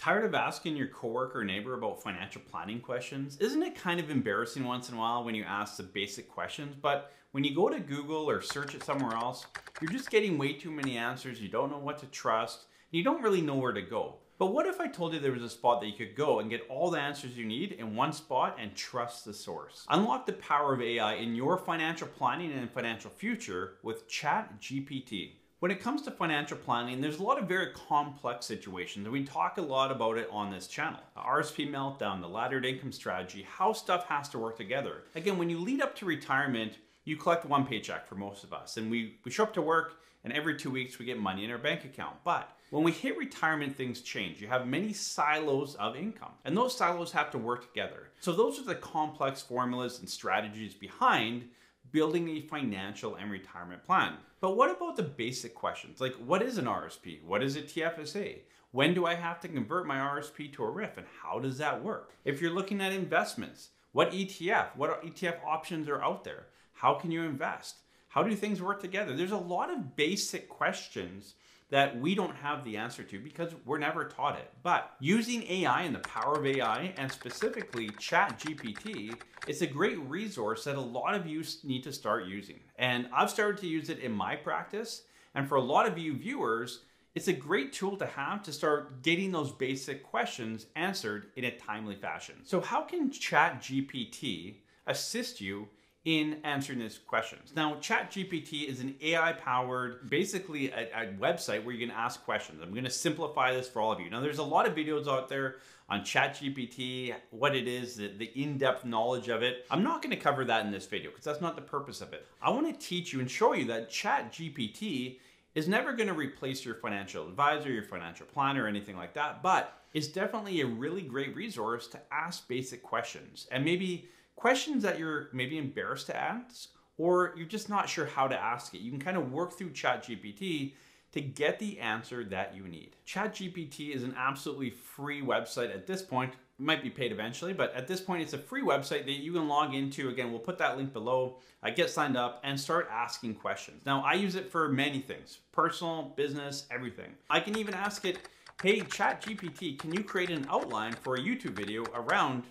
Tired of asking your coworker or neighbor about financial planning questions? Isn't it kind of embarrassing once in a while when you ask the basic questions, but when you go to Google or search it somewhere else, you're just getting way too many answers, you don't know what to trust, and you don't really know where to go. But what if I told you there was a spot that you could go and get all the answers you need in one spot and trust the source? Unlock the power of AI in your financial planning and financial future with ChatGPT. When it comes to financial planning, there's a lot of very complex situations, and we talk a lot about it on this channel. The RRSP meltdown, the laddered income strategy, how stuff has to work together. Again, when you lead up to retirement, you collect one paycheck for most of us, and we show up to work, and every 2 weeks we get money in our bank account. But when we hit retirement, things change. You have many silos of income, and those silos have to work together. So those are the complex formulas and strategies behind building a financial and retirement plan. But what about the basic questions? Like, what is an RSP? What is a TFSA? When do I have to convert my RSP to a RIF, and how does that work? If you're looking at investments, what ETF options are out there? How can you invest? How do things work together? There's a lot of basic questions that we don't have the answer to because we're never taught it. But using AI and the power of AI, and specifically ChatGPT, it's a great resource that a lot of you need to start using. And I've started to use it in my practice. And for a lot of you viewers, it's a great tool to have to start getting those basic questions answered in a timely fashion. So how can ChatGPT assist you in answering these questions? Now, ChatGPT is an AI-powered, basically a website where you can ask questions. I'm going to simplify this for all of you. Now, there's a lot of videos out there on ChatGPT, what it is, the in-depth knowledge of it. I'm not going to cover that in this video because that's not the purpose of it. I want to teach you and show you that ChatGPT is never going to replace your financial advisor, your financial planner, or anything like that, but it's definitely a really great resource to ask basic questions, and maybe questions that you're maybe embarrassed to ask, or you're just not sure how to ask it. You can kind of work through ChatGPT to get the answer that you need. ChatGPT is an absolutely free website at this point. It might be paid eventually, but at this point, it's a free website that you can log into. Again, we'll put that link below. Get signed up and start asking questions. Now, I use it for many things, personal, business, everything. I can even ask it, hey, ChatGPT, can you create an outline for a YouTube video around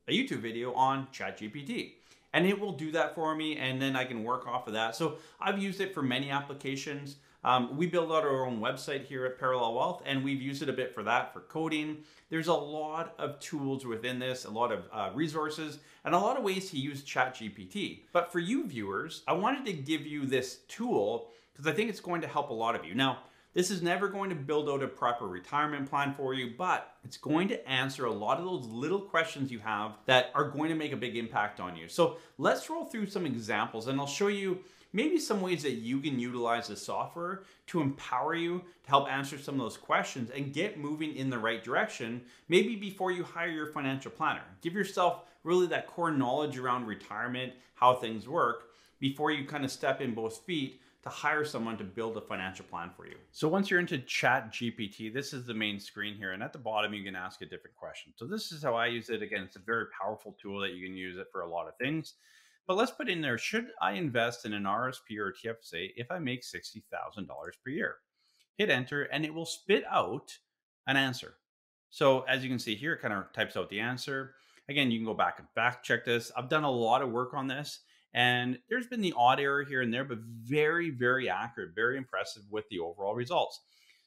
a YouTube video on ChatGPT? And it will do that for me, and then I can work off of that. So I've used it for many applications. We build out our own website here at Parallel Wealth, and we've used it a bit for that, for coding. There's a lot of tools within this, a lot of resources, and a lot of ways to use ChatGPT. But for you viewers, I wanted to give you this tool because I think it's going to help a lot of you. Now, this is never going to build out a proper retirement plan for you, but it's going to answer a lot of those little questions you have that are going to make a big impact on you. So let's roll through some examples, and I'll show you maybe some ways that you can utilize the software to empower you to help answer some of those questions and get moving in the right direction, maybe before you hire your financial planner. Give yourself really that core knowledge around retirement, how things work, before you kind of step in both feet to hire someone to build a financial plan for you. So once you're into ChatGPT, this is the main screen here. And at the bottom, you can ask a different question. So this is how I use it. Again, it's a very powerful tool that you can use it for a lot of things. But let's put in there, should I invest in an RSP or a TFSA if I make $60,000 per year? Hit enter, and it will spit out an answer. So as you can see here, it kind of types out the answer. Again, you can go back and fact check this. I've done a lot of work on this, and there's been the odd error here and there, but very, very accurate, very impressive with the overall results.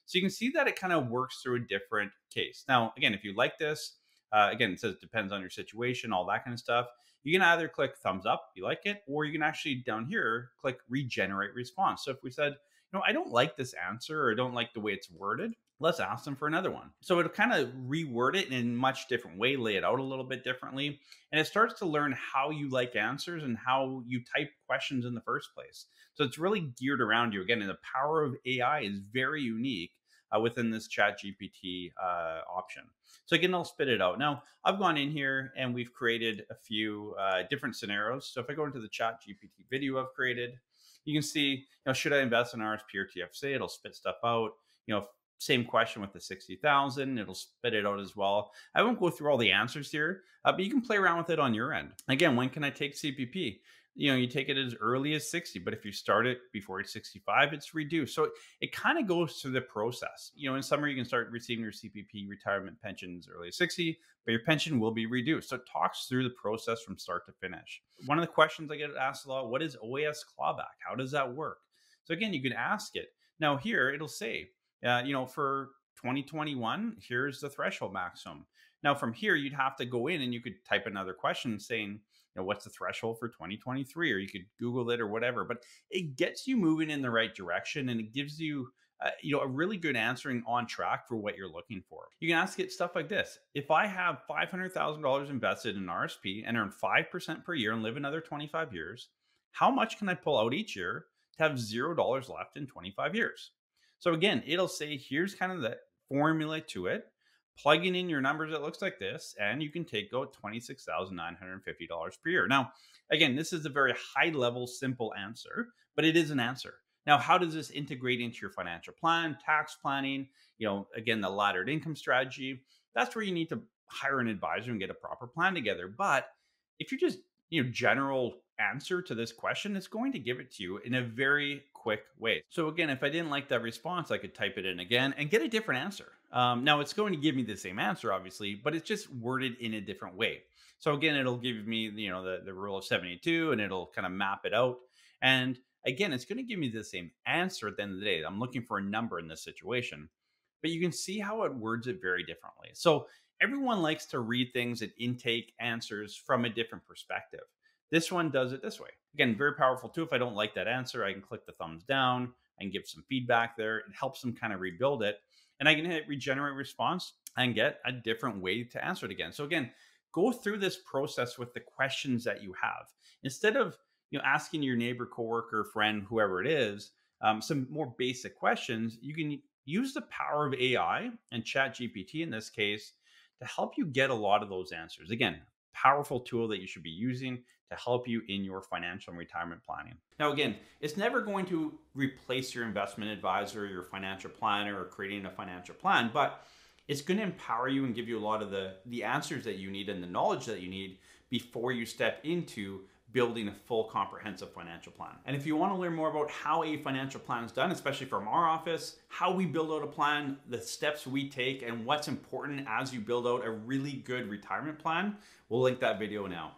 So you can see that it kind of works through a different case. Now, again, if you like this, again, it says depends on your situation, all that kind of stuff. You can either click thumbs up if you like it, or you can actually down here, click regenerate response. So if we said, I don't like this answer, or I don't like the way it's worded, let's ask them for another one. So it'll kind of reword it in a much different way, lay it out a little bit differently. And it starts to learn how you like answers and how you type questions in the first place. So it's really geared around you. Again, and the power of AI is very unique within this ChatGPT option. So again, I'll spit it out. Now, I've gone in here and we've created a few different scenarios. So if I go into the ChatGPT video I've created, you can see, should I invest in RSP or TFSA? It'll spit stuff out. Same question with the 60,000. It'll spit it out as well. I won't go through all the answers here, but you can play around with it on your end. Again, when can I take CPP? You take it as early as 60, but if you start it before you're 65, it's reduced. So it kind of goes through the process. In summer, you can start receiving your CPP retirement pensions early as 60, but your pension will be reduced. So it talks through the process from start to finish. One of the questions I get asked a lot, what is OAS clawback? How does that work? So again, you can ask it. Now here, it'll say, for 2021, here's the threshold maximum. Now from here, you'd have to go in and you could type another question saying, what's the threshold for 2023? Or you could Google it or whatever, but it gets you moving in the right direction and it gives you, a really good answering on track for what you're looking for. You can ask it stuff like this. If I have $500,000 invested in RSP and earn 5% per year and live another 25 years, how much can I pull out each year to have $0 left in 25 years? So again, it'll say, here's kind of the formula to it. Plugging in your numbers, it looks like this, and you can take out $26,950 per year. Now, again, this is a very high level, simple answer, but it is an answer. Now, how does this integrate into your financial plan, tax planning, again, the laddered income strategy? That's where you need to hire an advisor and get a proper plan together. But if you're just, general answer to this question, it's going to give it to you in a very quick way. So again, if I didn't like that response, I could type it in again and get a different answer. Now it's going to give me the same answer, obviously, but it's just worded in a different way. So again, it'll give me, the rule of 72 and it'll kind of map it out. And again, it's going to give me the same answer at the end of the day. I'm looking for a number in this situation, but you can see how it words it very differently. So everyone likes to read things and intake answers from a different perspective. This one does it this way. Again, very powerful too. If I don't like that answer, I can click the thumbs down and give some feedback there. It helps them kind of rebuild it. And I can hit regenerate response and get a different way to answer it again. So again, go through this process with the questions that you have. Instead of asking your neighbor, coworker, friend, whoever it is, some more basic questions, you can use the power of AI and ChatGPT in this case to help you get a lot of those answers. Again, powerful tool that you should be using to help you in your financial and retirement planning. Now, again, it's never going to replace your investment advisor, your financial planner, or creating a financial plan, but it's going to empower you and give you a lot of the answers that you need and the knowledge that you need before you step into building a full comprehensive financial plan. And if you want to learn more about how a financial plan is done, especially from our office, how we build out a plan, the steps we take, and what's important as you build out a really good retirement plan, we'll link that video now.